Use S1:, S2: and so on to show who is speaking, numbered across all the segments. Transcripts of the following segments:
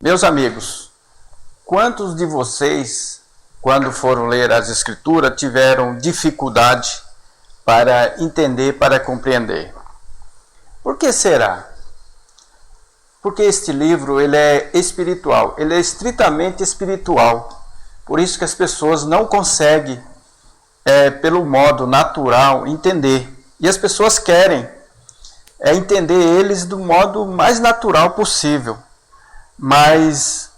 S1: Meus amigos, quantos de vocês, quando foram ler as Escrituras, tiveram dificuldade para entender, para compreender? Por que será? Porque este livro ele é espiritual, ele é estritamente espiritual. Por isso que as pessoas não conseguem, pelo modo natural, entender. E as pessoas querem entender eles do modo mais natural possível. Mas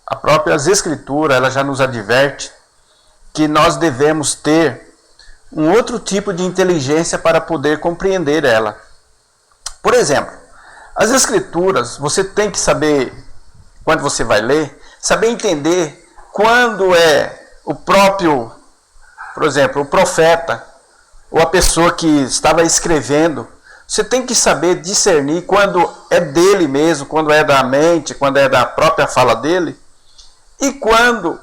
S1: a própria Escritura ela já nos adverte que nós devemos ter um outro tipo de inteligência para poder compreender ela. Por exemplo, as Escrituras, você tem que saber, quando você vai ler, saber entender quando é o próprio, por exemplo, o profeta, ou a pessoa que estava escrevendo. Você tem que saber discernir quando é dele mesmo, quando é da mente, quando é da própria fala dele, e quando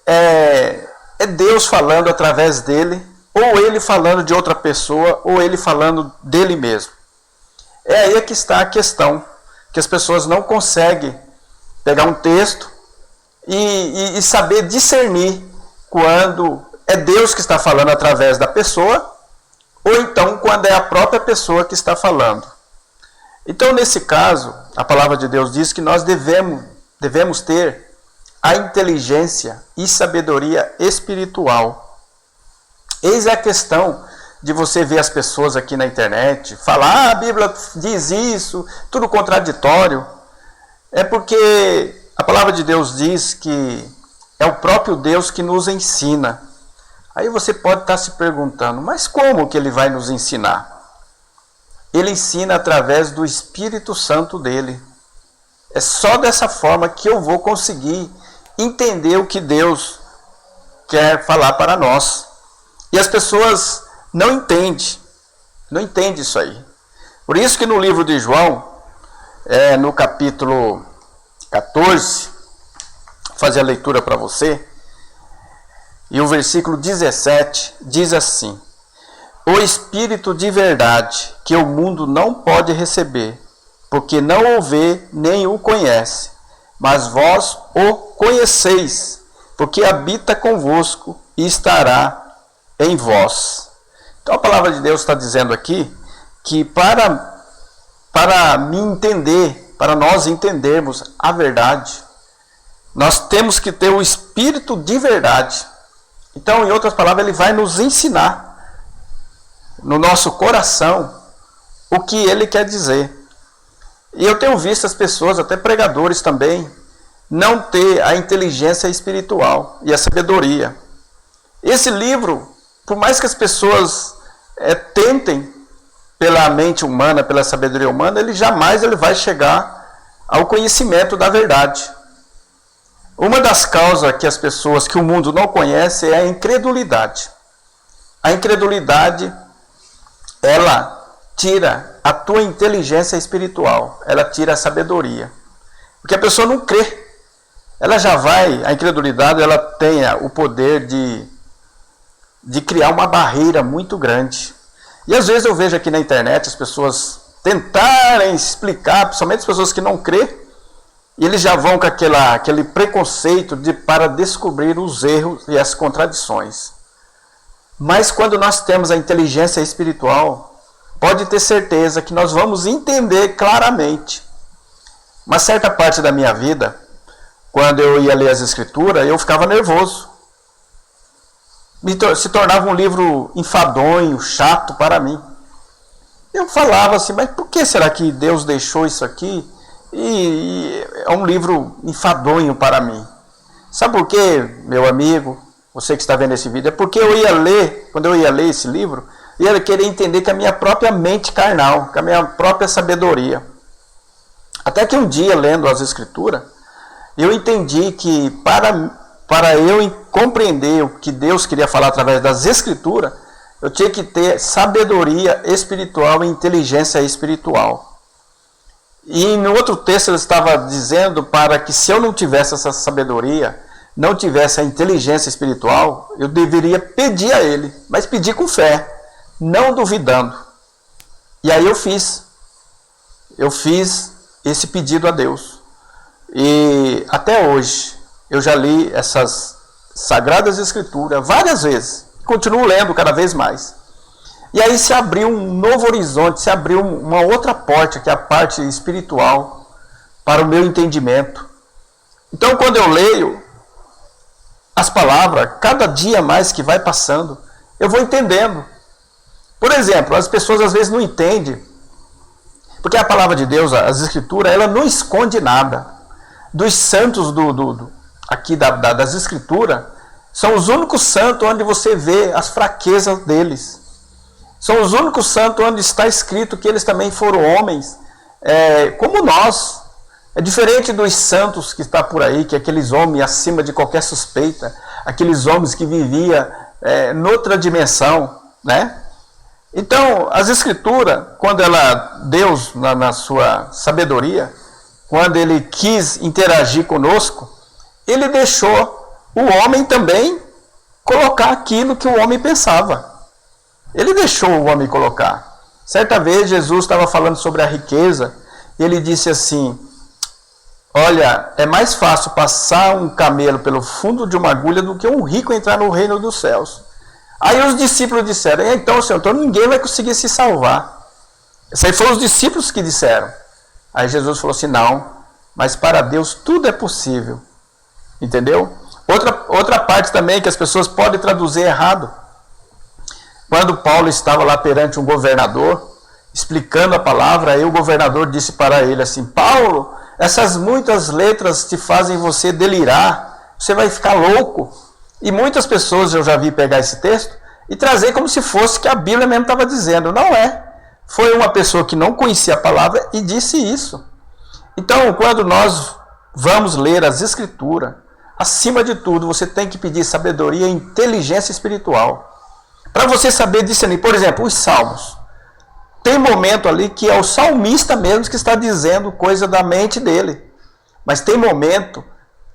S1: é Deus falando através dele, ou ele falando de outra pessoa, ou ele falando dele mesmo. É aí que está a questão, que as pessoas não conseguem pegar um texto e saber discernir quando é Deus que está falando através da pessoa, ou então quando é a própria pessoa que está falando. Então, nesse caso, a palavra de Deus diz que nós devemos ter a inteligência e sabedoria espiritual. Eis a questão de você ver as pessoas aqui na internet falar, a Bíblia diz isso, tudo contraditório. É porque a palavra de Deus diz que é o próprio Deus que nos ensina. Aí você pode estar se perguntando, mas como que ele vai nos ensinar? Ele ensina através do Espírito Santo dele. É só dessa forma que eu vou conseguir entender o que Deus quer falar para nós. E as pessoas não entendem isso aí. Por isso que no livro de João, no capítulo 14, vou fazer a leitura para você, e o versículo 17 diz assim: o Espírito de verdade, que o mundo não pode receber, porque não o vê nem o conhece, mas vós o conheceis, porque habita convosco e estará em vós. Então a palavra de Deus está dizendo aqui que para me entender, para nós entendermos a verdade, nós temos que ter o Espírito de verdade. Então, em outras palavras, ele vai nos ensinar no nosso coração o que ele quer dizer. E eu tenho visto as pessoas, até pregadores também, não ter a inteligência espiritual e a sabedoria. Esse livro, por mais que as pessoas tentem pela mente humana, pela sabedoria humana, ele jamais vai chegar ao conhecimento da verdade. Uma das causas que o mundo não conhece é a incredulidade. A incredulidade, ela tira a tua inteligência espiritual, ela tira a sabedoria. Porque a pessoa não crê. Ela já vai, a incredulidade, ela tem o poder de criar uma barreira muito grande. E às vezes eu vejo aqui na internet as pessoas tentarem explicar, principalmente as pessoas que não crê, e eles já vão com aquele preconceito para descobrir os erros e as contradições. Mas quando nós temos a inteligência espiritual, pode ter certeza que nós vamos entender claramente. Uma certa parte da minha vida, quando eu ia ler as Escrituras, eu ficava nervoso. Se tornava um livro enfadonho, chato para mim. Eu falava assim, mas por que será que Deus deixou isso aqui? E é um livro enfadonho para mim. Sabe por quê, meu amigo, você que está vendo esse vídeo? É porque quando eu ia ler esse livro, eu ia querer entender com a minha própria mente carnal, com a minha própria sabedoria. Até que um dia, lendo as Escrituras, eu entendi que para eu compreender o que Deus queria falar através das Escrituras, eu tinha que ter sabedoria espiritual e inteligência espiritual. E no outro texto ele estava dizendo para que se eu não tivesse essa sabedoria, não tivesse a inteligência espiritual, eu deveria pedir a ele, mas pedir com fé, não duvidando. E aí eu fiz esse pedido a Deus. E até hoje eu já li essas Sagradas Escrituras várias vezes. Continuo lendo cada vez mais. E aí se abriu um novo horizonte, se abriu uma outra porta, que é a parte espiritual, para o meu entendimento. Então quando eu leio as palavras, cada dia mais que vai passando, eu vou entendendo. Por exemplo, as pessoas às vezes não entendem, porque a palavra de Deus, as Escrituras, ela não esconde nada. Dos santos aqui das Escrituras, são os únicos santos onde você vê as fraquezas deles. São os únicos santos onde está escrito que eles também foram homens, como nós. É diferente dos santos que está por aí, que é aqueles homens acima de qualquer suspeita, aqueles homens que viviam noutra dimensão, né? Então, as Escrituras, quando Deus, na sua sabedoria, quando Ele quis interagir conosco, Ele deixou o homem também colocar aquilo que o homem pensava. Ele deixou o homem colocar. Certa vez, Jesus estava falando sobre a riqueza, e Ele disse assim: olha, é mais fácil passar um camelo pelo fundo de uma agulha do que um rico entrar no reino dos céus. Aí os discípulos disseram: então, Senhor, então ninguém vai conseguir se salvar. Isso aí foram os discípulos que disseram. Aí Jesus falou assim: não, mas para Deus tudo é possível. Entendeu? Outra parte também que as pessoas podem traduzir errado. Quando Paulo estava lá perante um governador, explicando a palavra, aí o governador disse para ele assim: Paulo, essas muitas letras te fazem você delirar, você vai ficar louco. E muitas pessoas eu já vi pegar esse texto e trazer como se fosse que a Bíblia mesmo estava dizendo. Não é. Foi uma pessoa que não conhecia a palavra e disse isso. Então, quando nós vamos ler as Escrituras, acima de tudo, você tem que pedir sabedoria e inteligência espiritual. Para você saber discernir. Por exemplo, os Salmos. Tem momento ali que é o salmista mesmo que está dizendo coisa da mente dele. Mas tem momento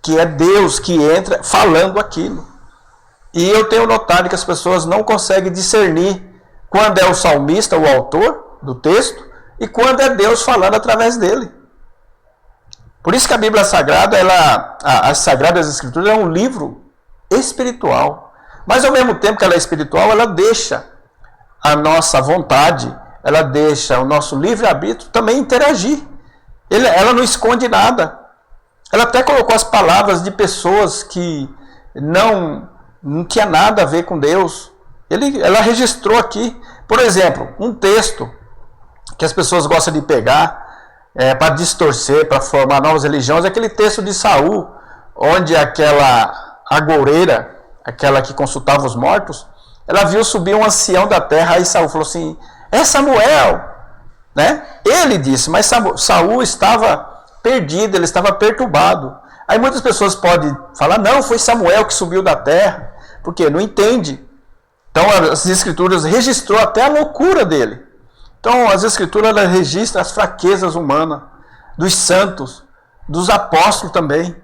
S1: que é Deus que entra falando aquilo. E eu tenho notado que as pessoas não conseguem discernir quando é o salmista, o autor do texto, e quando é Deus falando através dele. Por isso que a Bíblia Sagrada, as Sagradas Escrituras, é um livro espiritual. Mas ao mesmo tempo que ela é espiritual, ela deixa a nossa vontade, ela deixa o nosso livre-arbítrio também interagir. Ela não esconde nada. Ela até colocou as palavras de pessoas que não tinha nada a ver com Deus. Ela registrou aqui, por exemplo, um texto que as pessoas gostam de pegar para distorcer, para formar novas religiões, é aquele texto de Saul, onde aquela agoureira, aquela que consultava os mortos, ela viu subir um ancião da terra, aí Saul falou assim: é Samuel, né? Ele disse, mas Saul estava perdido, ele estava perturbado. Aí muitas pessoas podem falar: não, foi Samuel que subiu da terra, porque não entende. Então as Escrituras registrou até a loucura dele. Então as Escrituras registram as fraquezas humanas, dos santos, dos apóstolos também.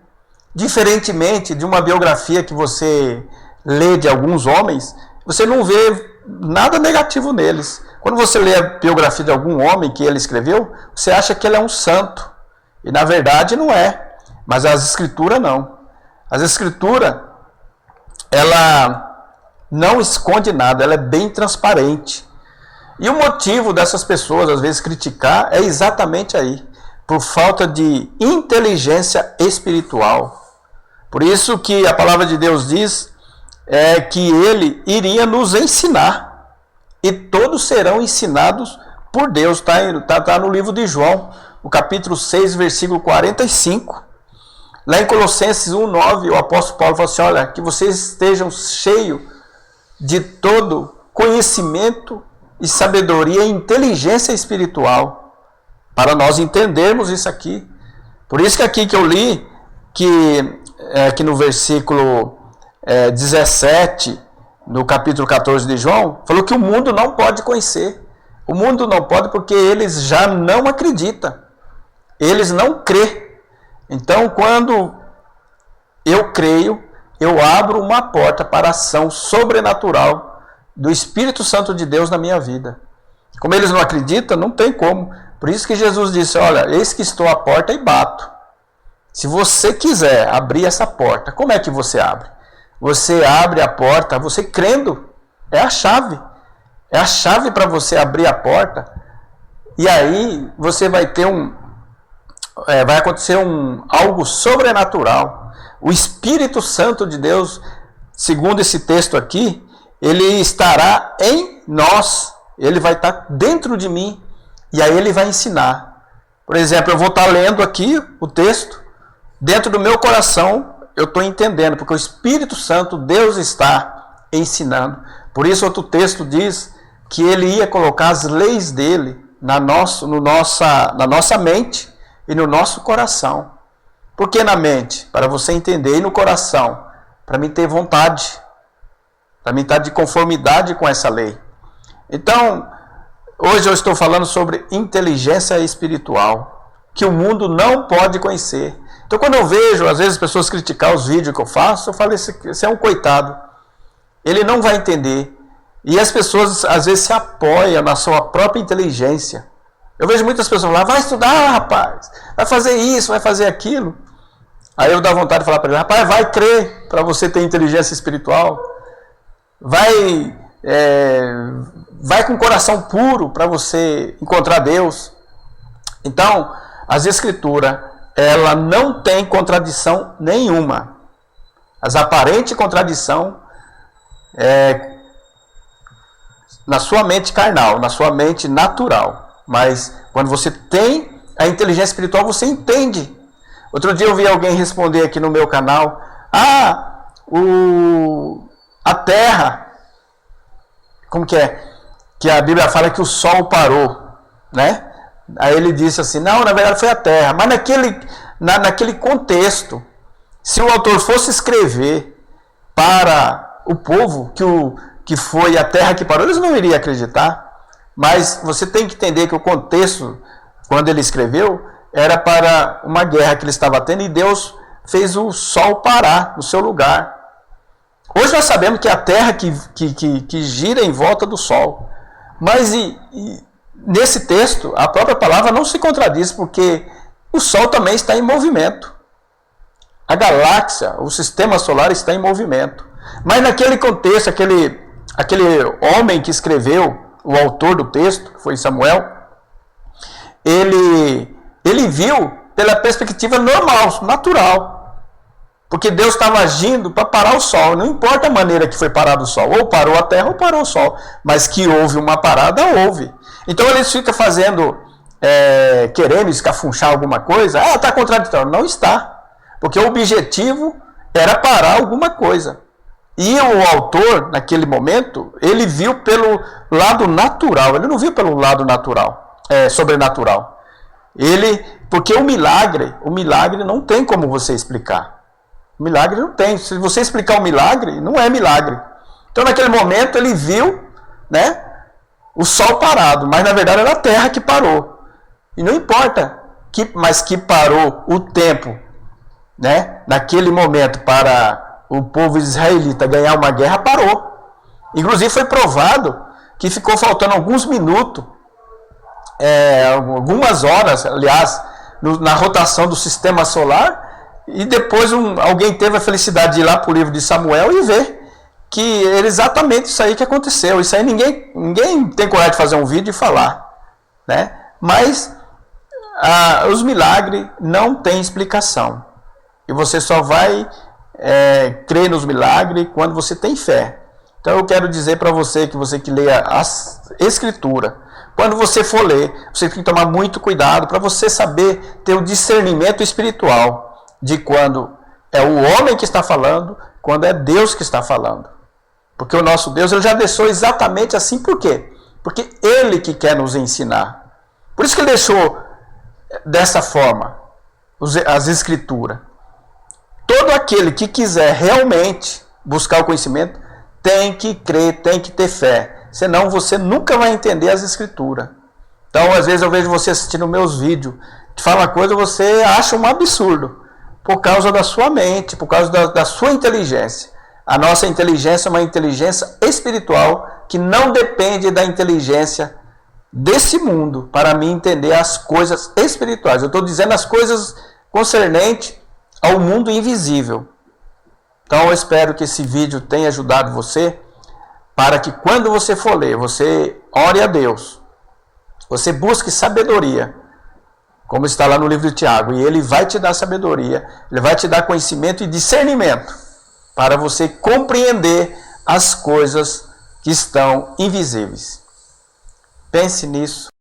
S1: Diferentemente de uma biografia que você lê de alguns homens, você não vê nada negativo neles. Quando você lê a biografia de algum homem que ele escreveu, você acha que ele é um santo. E na verdade não é. Mas as Escrituras não. As Escrituras, ela não esconde nada, ela é bem transparente. E o motivo dessas pessoas, às vezes, criticar é exatamente aí. Por falta de inteligência espiritual. Por isso que a palavra de Deus diz que ele iria nos ensinar. E todos serão ensinados por Deus. Está no livro de João, no capítulo 6, versículo 45. Lá em Colossenses 1:9, o apóstolo Paulo fala assim: olha, que vocês estejam cheios de todo conhecimento e sabedoria e inteligência espiritual, para nós entendermos isso aqui. Por isso que aqui que eu li, que no versículo 17, no capítulo 14 de João, falou que o mundo não pode conhecer. O mundo não pode porque eles já não acreditam. Eles não crêem. Então, quando eu creio, eu abro uma porta para a ação sobrenatural do Espírito Santo de Deus na minha vida. Como eles não acreditam, não tem como. Por isso que Jesus disse: olha, eis que estou à porta e bato. Se você quiser abrir essa porta, como é que você abre? Você abre a porta, você crendo. É a chave. É a chave para você abrir a porta. E aí você vai ter vai acontecer algo sobrenatural. O Espírito Santo de Deus, segundo esse texto aqui, ele estará em nós. Ele vai estar dentro de mim. E aí ele vai ensinar. Por exemplo, eu vou estar lendo aqui o texto. Dentro do meu coração, eu estou entendendo, porque o Espírito Santo, Deus está ensinando. Por isso, outro texto diz que ele ia colocar as leis dele na nossa mente e no nosso coração. Por que na mente? Para você entender, e no coração, para mim ter vontade, para mim estar de conformidade com essa lei. Então, hoje eu estou falando sobre inteligência espiritual, que o mundo não pode conhecer. Então, quando eu vejo, às vezes, as pessoas criticar os vídeos que eu faço, eu falo, esse é um coitado. Ele não vai entender. E as pessoas, às vezes, se apoiam na sua própria inteligência. Eu vejo muitas pessoas lá, vai estudar, rapaz, vai fazer isso, vai fazer aquilo. Aí eu dou vontade de falar para ele, rapaz, vai crer para você ter inteligência espiritual. Vai com o coração puro para você encontrar Deus. Então, as Escrituras, ela não tem contradição nenhuma. As aparentes contradições na sua mente carnal, na sua mente natural. Mas quando você tem a inteligência espiritual, você entende. Outro dia eu vi alguém responder aqui no meu canal, a terra, como que é? Que a Bíblia fala que o sol parou, né? Aí ele disse assim, não, na verdade foi a terra. Mas naquele contexto, se o autor fosse escrever para o povo que foi a terra que parou, eles não iriam acreditar. Mas você tem que entender que o contexto, quando ele escreveu, era para uma guerra que ele estava tendo e Deus fez o sol parar no seu lugar. Hoje nós sabemos que é a terra que gira em volta do sol. Mas nesse texto, a própria palavra não se contradiz, porque o Sol também está em movimento. A galáxia, o sistema solar está em movimento. Mas naquele contexto, aquele homem que escreveu, o autor do texto, que foi Samuel, ele viu pela perspectiva normal, natural. Porque Deus estava agindo para parar o sol. Não importa a maneira que foi parado o sol. Ou parou a terra ou parou o sol. Mas que houve uma parada, houve. Então eles ficam fazendo, querendo escafunchar alguma coisa. Está contraditório. Não está. Porque o objetivo era parar alguma coisa. E o autor, naquele momento, ele viu pelo lado natural. Ele não viu pelo lado natural, sobrenatural. Porque o milagre não tem como você explicar. O milagre não tem. Se você explicar o milagre, não é milagre. Então, naquele momento, ele viu, né, o sol parado, mas na verdade era a terra que parou. E não importa, mas que parou o tempo, né, naquele momento para o povo israelita ganhar uma guerra, parou. Inclusive foi provado que ficou faltando alguns minutos, algumas horas, aliás, na rotação do sistema solar. E depois alguém teve a felicidade de ir lá para o livro de Samuel e ver que era exatamente isso aí que aconteceu. Isso aí ninguém tem coragem de fazer um vídeo e falar, né? Mas os milagres não têm explicação. E você só vai crer nos milagres quando você tem fé. Então eu quero dizer para você que leia a Escritura, quando você for ler, você tem que tomar muito cuidado para você saber ter o discernimento espiritual de quando é o homem que está falando, quando é Deus que está falando. Porque o nosso Deus, ele já deixou exatamente assim. Por quê? Porque ele que quer nos ensinar. Por isso que ele deixou dessa forma as Escrituras. Todo aquele que quiser realmente buscar o conhecimento tem que crer, tem que ter fé. Senão você nunca vai entender as Escrituras. Então, às vezes eu vejo você assistindo meus vídeos, te fala uma coisa, você acha um absurdo. Por causa da sua mente, por causa da sua inteligência. A nossa inteligência é uma inteligência espiritual que não depende da inteligência desse mundo para mim entender as coisas espirituais. Eu estou dizendo as coisas concernente ao mundo invisível. Então eu espero que esse vídeo tenha ajudado você, para que quando você for ler, você ore a Deus, você busque sabedoria, como está lá no livro de Tiago, e Ele vai te dar sabedoria, Ele vai te dar conhecimento e discernimento, para você compreender as coisas que estão invisíveis. Pense nisso.